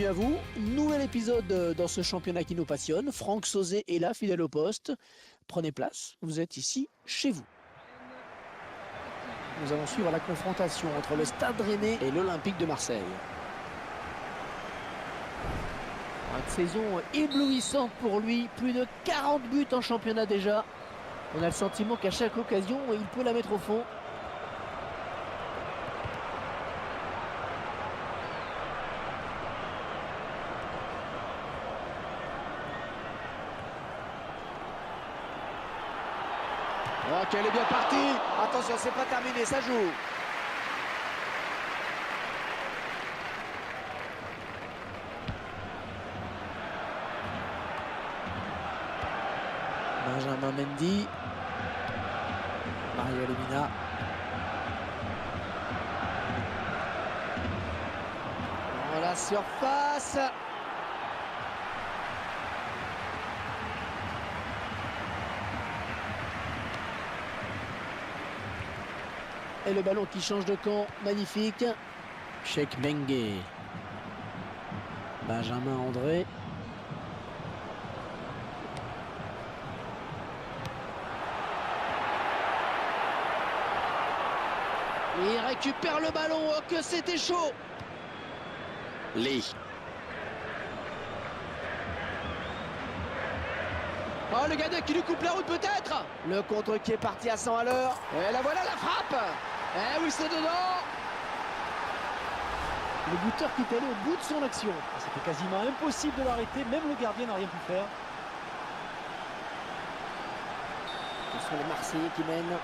bienvenue à vous. Nouvel épisode dans ce championnat qui nous passionne. Franck Sauzet est là, fidèle au poste. Prenez place, vous êtes ici, chez vous. Nous allons suivre la confrontation entre le Stade Rennais et l'Olympique de Marseille. Une saison éblouissante pour lui, plus de 40 buts en championnat déjà. On a le sentiment qu'à chaque occasion, il peut la mettre au fond. Ok, elle est bien partie. Attention, c'est pas terminé, ça joue. Benjamin Mendy. Mario Lemina. Dans la surface. Et le ballon qui change de camp, magnifique. Cheikh Mengue. Benjamin André. Il récupère le ballon, oh que c'était chaud. Lee. Oh, le gardien qui lui coupe la route peut-être. Le contre qui est parti à 100 à l'heure. Et la voilà la frappe. Eh oui, c'est dedans. Le buteur qui est allé au bout de son action. C'était quasiment impossible de l'arrêter, même le gardien n'a rien pu faire. Ce sont les Marseillais qui mènent.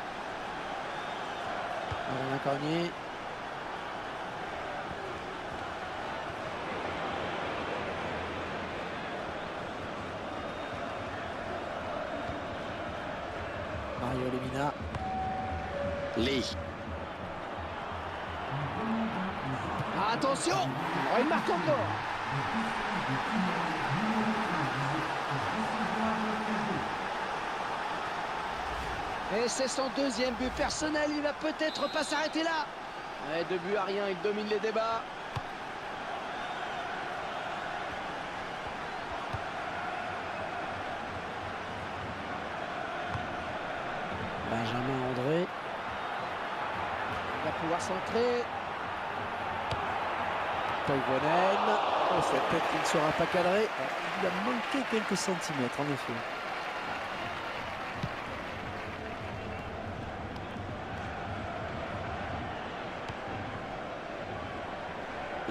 Adrien Cornier. Mario Lemina. Lee. Attention, oh, il marque encore. Et c'est son deuxième but personnel, il va peut-être pas s'arrêter là. Ouais, 2 buts à rien, il domine les débats. Benjamin André. Il va pouvoir centrer. Toivonen. Oh, cette tête qui ne sera pas cadrée. Il a manqué quelques centimètres, en effet.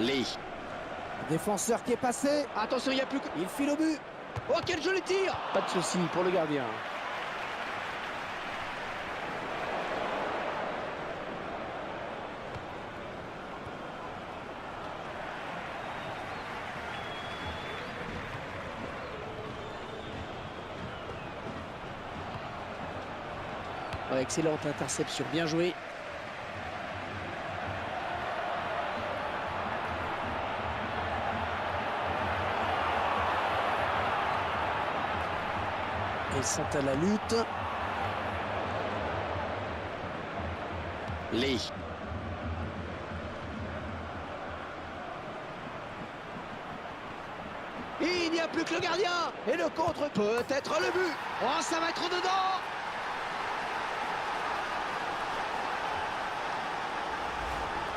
Lee. Défenseur qui est passé. Attention, il n'y a plus que... Il file au but. Oh, quel joli tir. Pas de souci pour le gardien. Oh, excellente interception, bien joué. Ils sont à la lutte. Lee. Et il n'y a plus que le gardien. Et le contre, peut-être le but. Oh, ça va être dedans.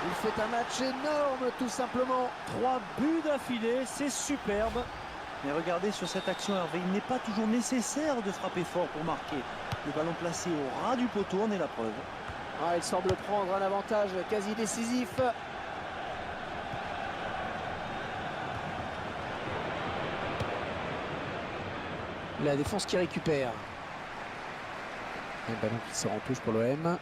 Il fait un match énorme, tout simplement. 3 buts d'affilée, c'est superbe. Mais regardez sur cette action, Hervé, il n'est pas toujours nécessaire de frapper fort pour marquer. Le ballon placé au ras du poteau en est la preuve. Ah, il semble prendre un avantage quasi décisif. La défense qui récupère. Un ballon qui sort en touche pour l'OM.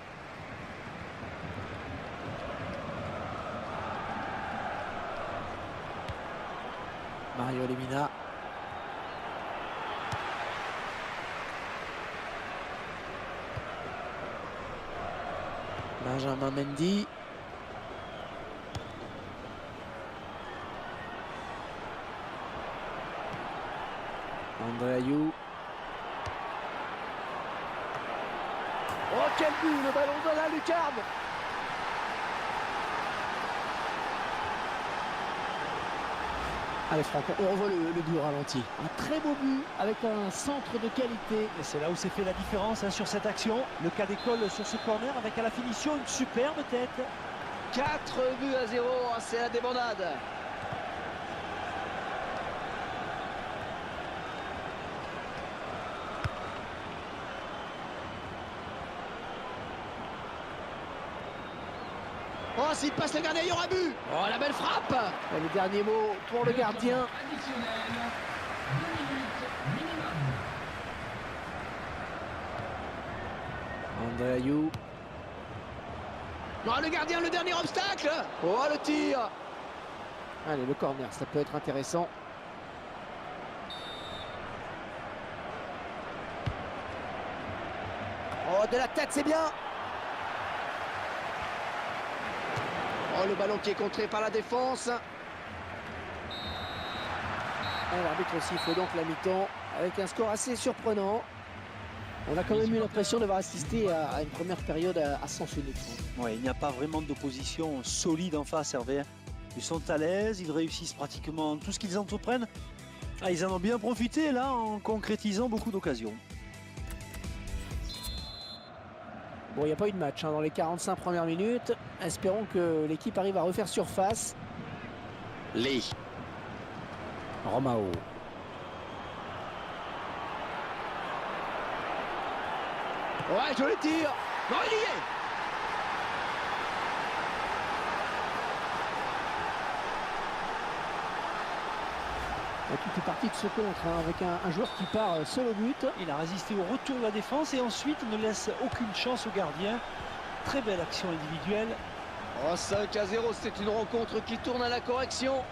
Mario Lemina. Benjamin Mendy. André Ayou. Oh, quel but, le ballon dans la lucarne. Allez Franck, on revoit le but au ralenti. Un très beau but avec un centre de qualité. Et c'est là où s'est fait la différence sur cette action. Le cas d'école sur ce corner avec à la finition une superbe tête. 4-0, c'est la débandade. Oh, s'il passe le gardien, il y aura but. Oh, la belle frappe. Et les derniers mots pour le gardien. André Ayou. Oh, le gardien, le dernier obstacle. Oh, le tir. Allez, le corner, ça peut être intéressant. Oh, de la tête, c'est bien. Oh, le ballon qui est contré par la défense. L'arbitre siffle donc la mi-temps avec un score assez surprenant. On a quand même eu l'impression d'avoir assisté à une première période à sens unique. Ouais, il n'y a pas vraiment d'opposition solide en face, Hervé. Ils sont à l'aise, ils réussissent pratiquement tout ce qu'ils entreprennent. Ah, ils en ont bien profité là en concrétisant beaucoup d'occasions. Bon, il n'y a pas eu de match dans les 45 premières minutes. Espérons que l'équipe arrive à refaire surface. Lee. Romao. Ouais, joli tir. Non, il y est. Tout est parti de ce contre avec un joueur qui part seul au but. Il a résisté au retour de la défense et ensuite ne laisse aucune chance au gardien. Très belle action individuelle. Oh, 5-0, c'est une rencontre qui tourne à la correction.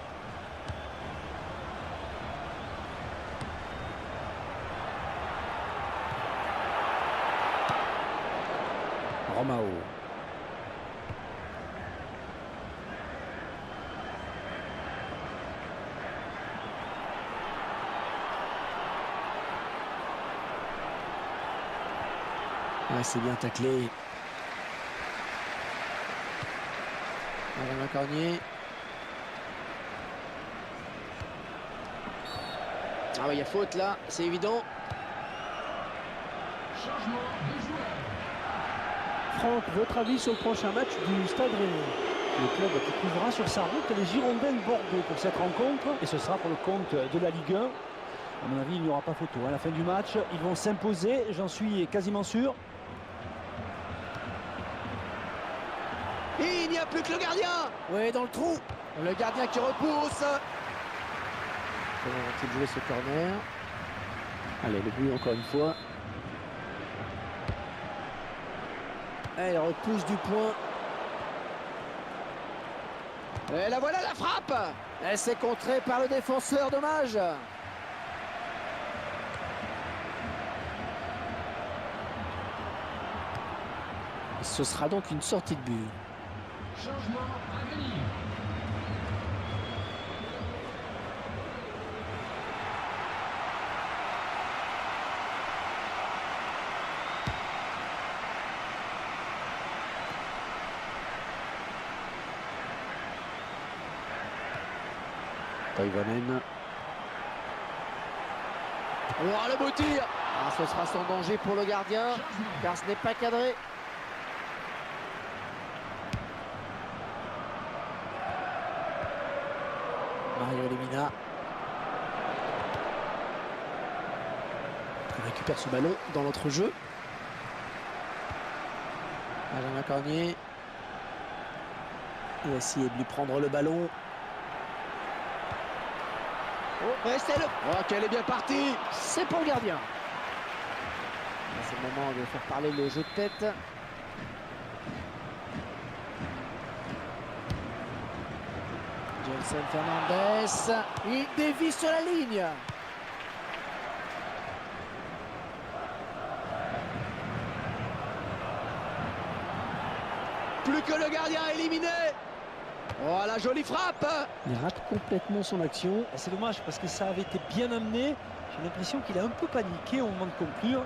Romao. Ouais, c'est bien taclé. Alain Cornier. Ah ouais, il y a faute là, c'est évident. Franck, votre avis sur le prochain match du Stade Rennais? Le club qui trouvera sur sa route les Girondins de Bordeaux pour cette rencontre. Et ce sera pour le compte de la Ligue 1. À mon avis, il n'y aura pas photo. À la fin du match, ils vont s'imposer, j'en suis quasiment sûr. Et il n'y a plus que le gardien. Oui, dans le trou. Le gardien qui repousse. Comment vont-ils jouer ce corner? Allez, le but encore une fois. Et il repousse du point. Et la voilà la frappe. Elle s'est contrée par le défenseur, dommage. Ce sera donc une sortie de but. Changement à venir. Toivonen. Oh, le beau tir. Ah, ce sera sans danger pour le gardien, car ce n'est pas cadré. Mario Lemina. Il récupère ce ballon dans notre jeu. Benjamin Cornier. Il va essayer de lui prendre le ballon. Oh, et c'est le... Oh, qu'elle est bien partie. C'est pour le gardien. C'est le moment de faire parler le jeu de tête. Gelson Fernandez. Il dévie sur la ligne. Plus que le gardien éliminé. Oh, la jolie frappe. Il rate complètement son action. C'est dommage parce que ça avait été bien amené. J'ai l'impression qu'il a un peu paniqué au moment de conclure.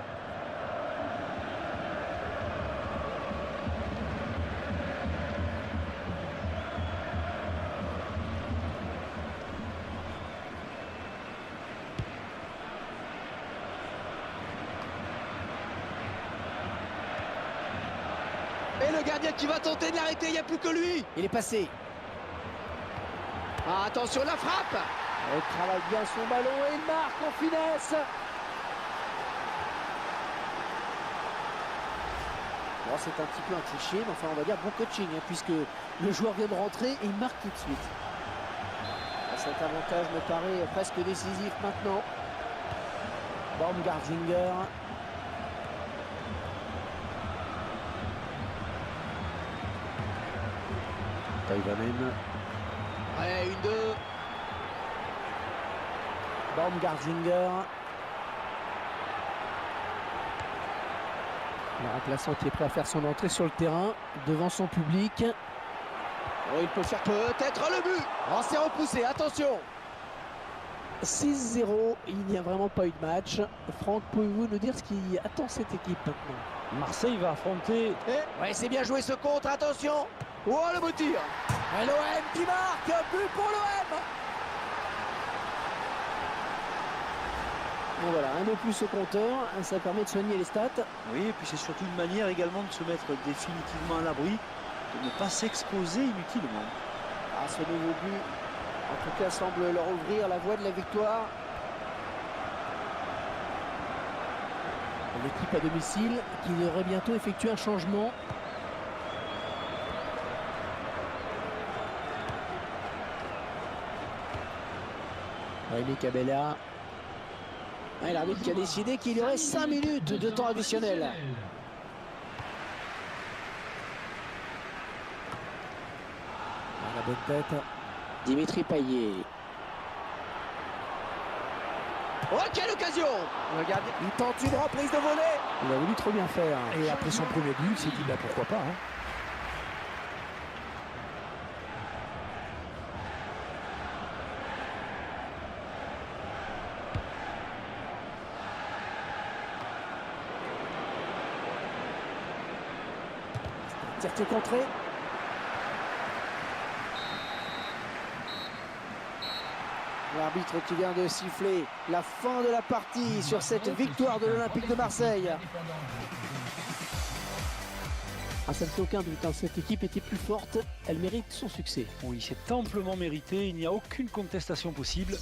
Et le gardien qui va tenter de l'arrêter, il n'y a plus que lui. Il est passé. Ah, attention, la frappe. Il travaille bien son ballon et il marque en finesse. Bon, c'est un petit peu un cliché, mais enfin on va dire bon coaching, hein, puisque le joueur vient de rentrer et il marque tout de suite. Cet avantage me paraît presque décisif maintenant. Baumgartlinger. Toivonen. Ouais, 1-2. Baumgartlinger. Le remplaçant qui est prêt à faire son entrée sur le terrain devant son public. Oh, il peut faire peut-être le but. Oh, c'est repoussé, attention. 6-0, il n'y a vraiment pas eu de match. Franck, pouvez-vous nous dire ce qui attend cette équipe maintenant? Marseille va affronter... Ouais, c'est bien joué ce contre, attention. Oh, le beau tir. Et l'OM qui marque, but pour l'OM. Bon voilà, un de plus au compteur, ça permet de soigner les stats. Oui, et puis c'est surtout une manière également de se mettre définitivement à l'abri, de ne pas s'exposer inutilement. Ah, ce nouveau but, en tout cas, semble leur ouvrir la voie de la victoire. L'équipe à domicile qui devrait bientôt effectuer un changement. Rémi Cabella. Et l'arbitre qui a décidé qu'il y aurait 5 minutes de temps additionnel. Ah, la bonne tête. Dimitri Payet. Oh, quelle occasion. Regardez. Il tente une reprise de volée. Il a voulu trop bien faire. Et après son premier but, il s'est dit bah, pourquoi pas. Hein. Tir contré. L'arbitre qui vient de siffler la fin de la partie sur cette victoire de l'Olympique de Marseille. Ah, ça ne fait aucun doute, hein. Cette équipe était plus forte, elle mérite son succès. Oui, c'est amplement mérité, il n'y a aucune contestation possible.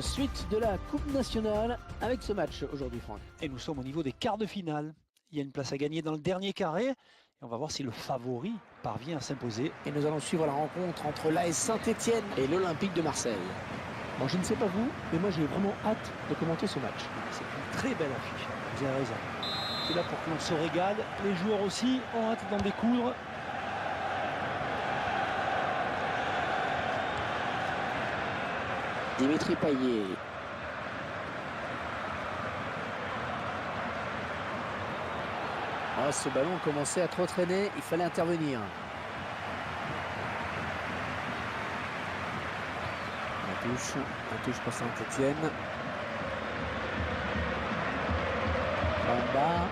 Suite de la Coupe nationale avec ce match aujourd'hui, Franck. Et nous sommes au niveau des quarts de finale. Il y a une place à gagner dans le dernier carré. Et on va voir si le favori parvient à s'imposer. Et nous allons suivre la rencontre entre l'AS Saint-Etienne et l'Olympique de Marseille. Bon, je ne sais pas vous, mais moi j'ai vraiment hâte de commenter ce match. C'est une très belle affiche. Vous avez raison. C'est là pour que l'on se régale. Les joueurs aussi ont hâte d'en découdre. Dimitri Payet. Oh, ce ballon commençait à trop traîner, il fallait intervenir. Un touche pour Saint-Etienne. Bamba.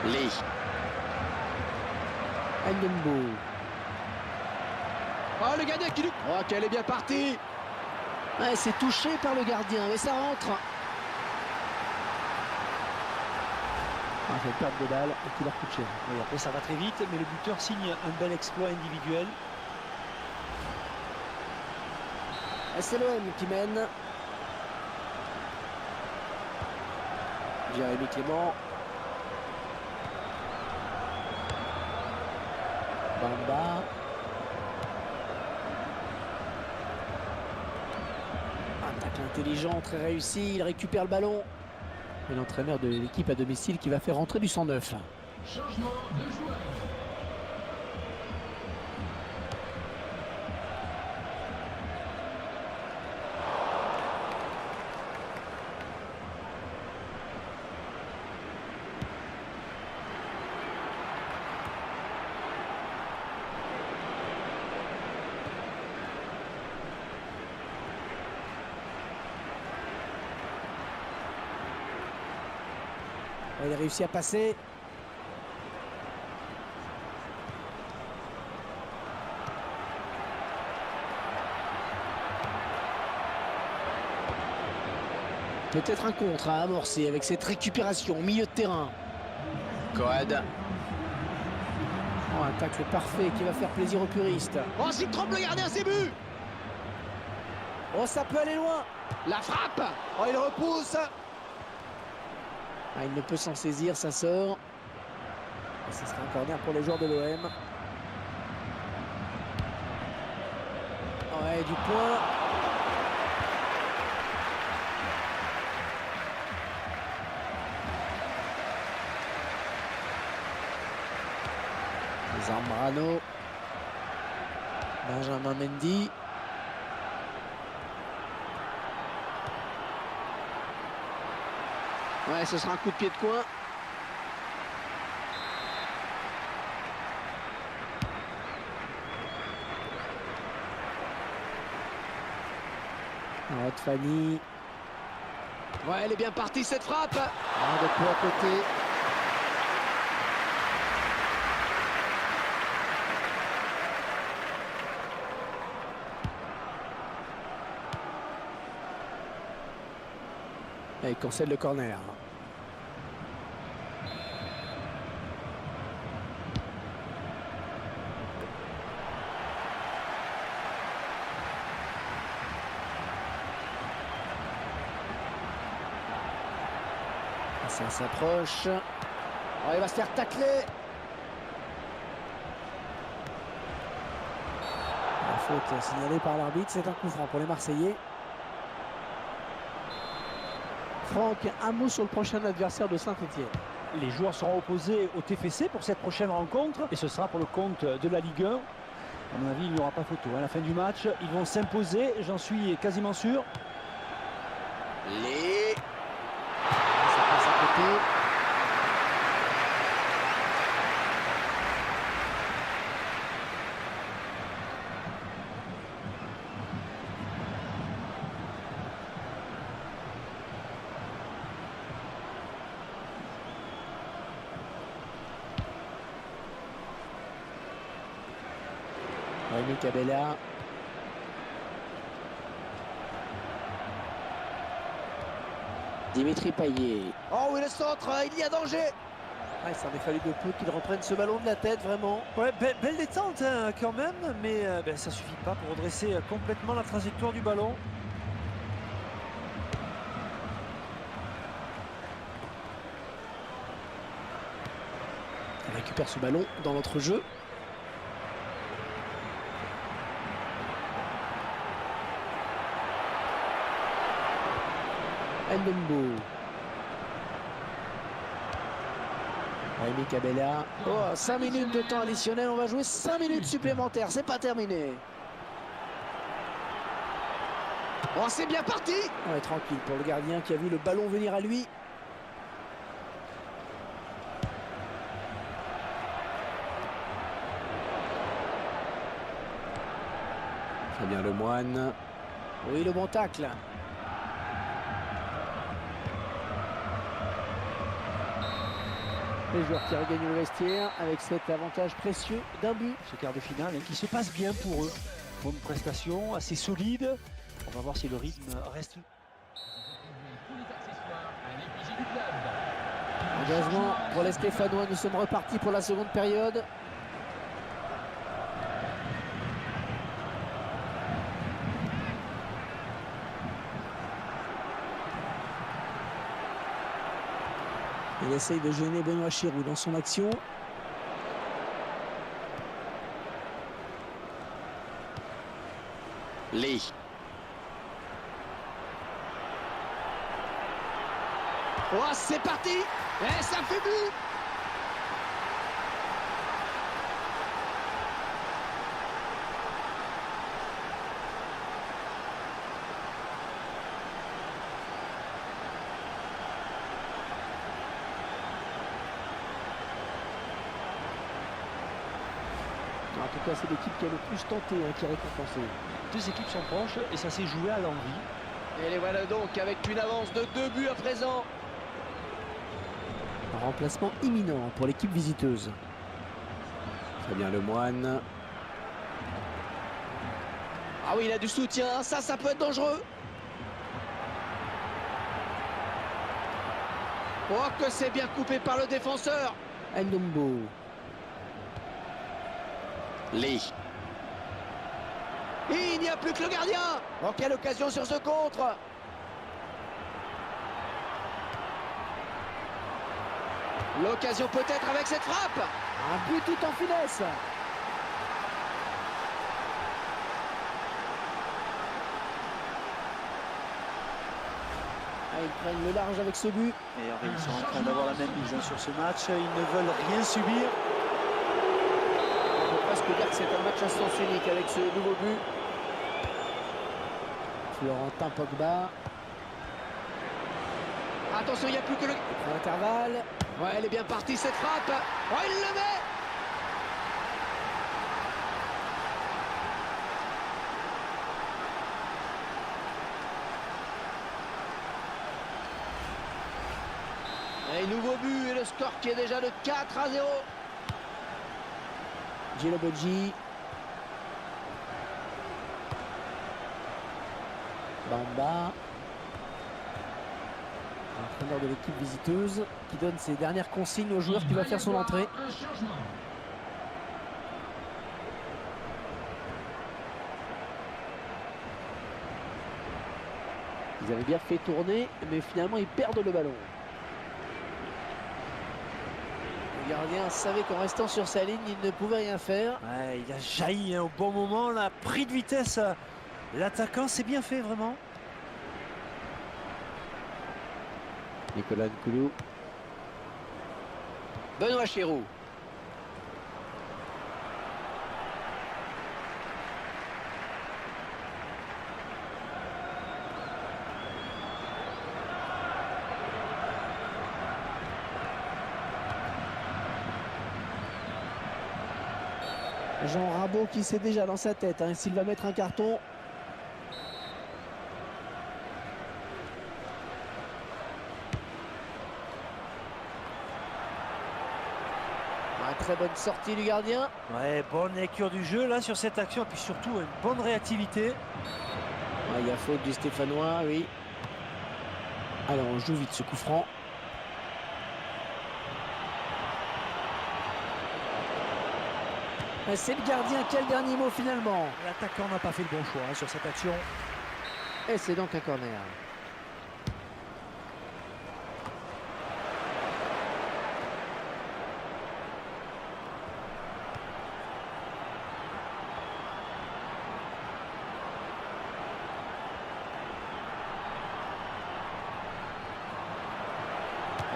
Lee. Ndombo. Oh, le gardien qui nous... Oh, qu'elle est bien partie. Ouais, c'est touché par le gardien, mais ça rentre. Ah, c'est perte de balle et qui leur coûte cher. Oui, après ça va très vite, mais le buteur signe un bel exploit individuel. Et c'est l'OM qui mène. Jérémy Clément. Bamba. Attaque intelligent, très réussi. Il récupère le ballon. Et l'entraîneur de l'équipe à domicile qui va faire rentrer du 109. Changement de joueur. Il a réussi à passer. Peut-être un contre à amorcer avec cette récupération au milieu de terrain. Coad. Oh, un tacle parfait qui va faire plaisir aux puristes. Oh, s'il trompe le gardien, c'est but. Oh, ça peut aller loin. La frappe. Oh, il repousse. Ah, il ne peut s'en saisir, ça sort. Et ce sera un corner pour les joueurs de l'OM. Ouais, du point. Zambrano. Benjamin Mendy. Ouais, ce sera un coup de pied de coin. Arrête Fanny. Ouais, elle est bien partie cette frappe. Ah, de peu à côté. Et il concède le corner. Ça s'approche. Oh, il va se faire tacler. La faute signalée par l'arbitre, c'est un coup franc pour les Marseillais. Franck, un mot sur le prochain adversaire de Saint-Etienne. Les joueurs seront opposés au TFC pour cette prochaine rencontre et ce sera pour le compte de la Ligue 1. À mon avis, il n'y aura pas photo. À la fin du match, ils vont s'imposer, j'en suis quasiment sûr. Les... Ça passe à côté. Rémi Cabella. Dimitri Payet. Oh oui, le centre, il y a danger. Ah, il s'en est fallu de peu qu'il reprenne ce ballon de la tête, vraiment. Ouais, belle détente hein, quand même, mais ça suffit pas pour redresser complètement la trajectoire du ballon. On récupère ce ballon dans notre jeu. Ndembo. Rémi Cabella. Oh, 5 minutes de temps additionnel. On va jouer 5 minutes supplémentaires. C'est pas terminé. Oh, c'est bien parti. Ouais, tranquille pour le gardien qui a vu le ballon venir à lui. Fabien Lemoine. Oui, le bon tacle. Les joueurs qui regagnent le vestiaire avec cet avantage précieux d'un but. Ce quart de finale qui se passe bien pour eux. Bonne prestation, assez solide. On va voir si le rythme reste. Engagement pour les Stéphanois. Nous sommes repartis pour la seconde période. Il essaye de gêner Benoît Chirou dans son action. Lee. Oh, c'est parti. Et ça fait but. En tout cas, c'est l'équipe qui a le plus tenté qui est récompensée. Deux équipes sont proches et ça s'est joué à l'envie. Et les voilà donc avec une avance de 2 buts à présent. Un remplacement imminent pour l'équipe visiteuse. Très bien Lemoine. Ah oui, il a du soutien, ça peut être dangereux. Oh, que c'est bien coupé par le défenseur. Ndombo. Lee. Et il n'y a plus que le gardien. Oh, quelle occasion sur ce contre. L'occasion peut-être avec cette frappe. Un but tout en finesse. Ah, ils prennent le large avec ce but. Et Henri, ils sont en train d'avoir la même mise sur ce match. Ils ne veulent rien subir. On peut presque dire que c'est un match à sens unique avec ce nouveau but. Florentin Pogba. Attention, il n'y a plus que le... Après l'intervalle. Ouais, elle est bien partie cette frappe. Oh, il le met. Et nouveau but et le score qui est déjà de 4-0. Gilles Bodji. Bamba. L'entraîneur de l'équipe visiteuse qui donne ses dernières consignes au joueur qui va faire son entrée. Un changement. Ils avaient bien fait tourner, mais finalement ils perdent le ballon. Le gardien savait qu'en restant sur sa ligne, il ne pouvait rien faire. Ouais, il a jailli au bon moment, là, pris de vitesse. L'attaquant, c'est bien fait, vraiment. Nicolas Nkoulou. Benoît Chéroux. Jean Rabault qui sait déjà dans sa tête s'il va mettre un carton. Très bonne sortie du gardien. Ouais, bonne lecture du jeu là sur cette action, et puis surtout une bonne réactivité. Ouais, il y a faute du Stéphanois, oui. Alors on joue vite ce coup franc. C'est le gardien, quel dernier mot finalement. L'attaquant n'a pas fait le bon choix sur cette action. Et c'est donc un corner.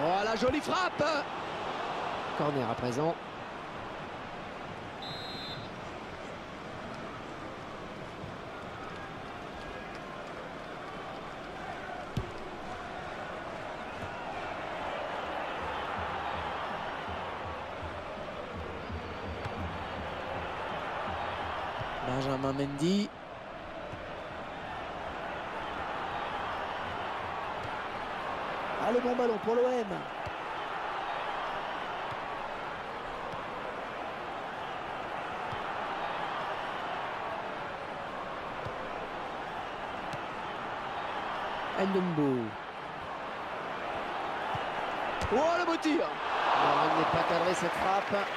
Oh, la jolie frappe. Corner à présent. Benjamin Mendy. Ah, le bon ballon pour l'OM. Ndombo. Oh, le beau tir. Alors, il n'est pas cadré cette frappe.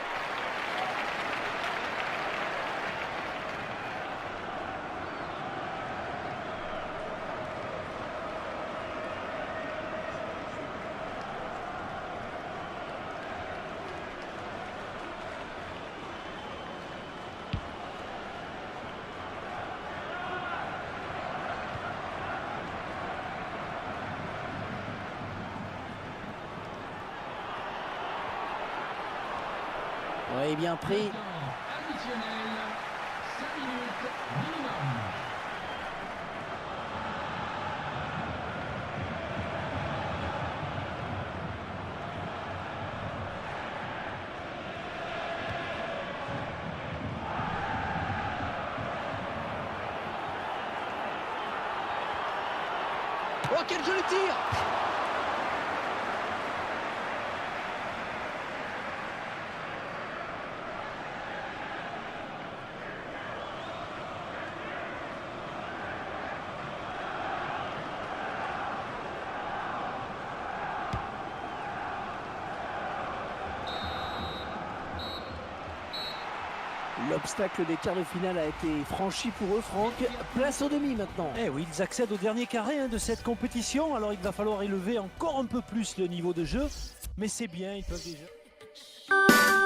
Oui, bien pris. Additionnel, 5 minutes minimum. Oh, quel joli tir. L'obstacle des quarts de finale a été franchi pour eux, Franck. Place au demi maintenant. Eh oui, ils accèdent au dernier carré de cette compétition. Alors il va falloir élever encore un peu plus le niveau de jeu. Mais c'est bien, ils peuvent déjà...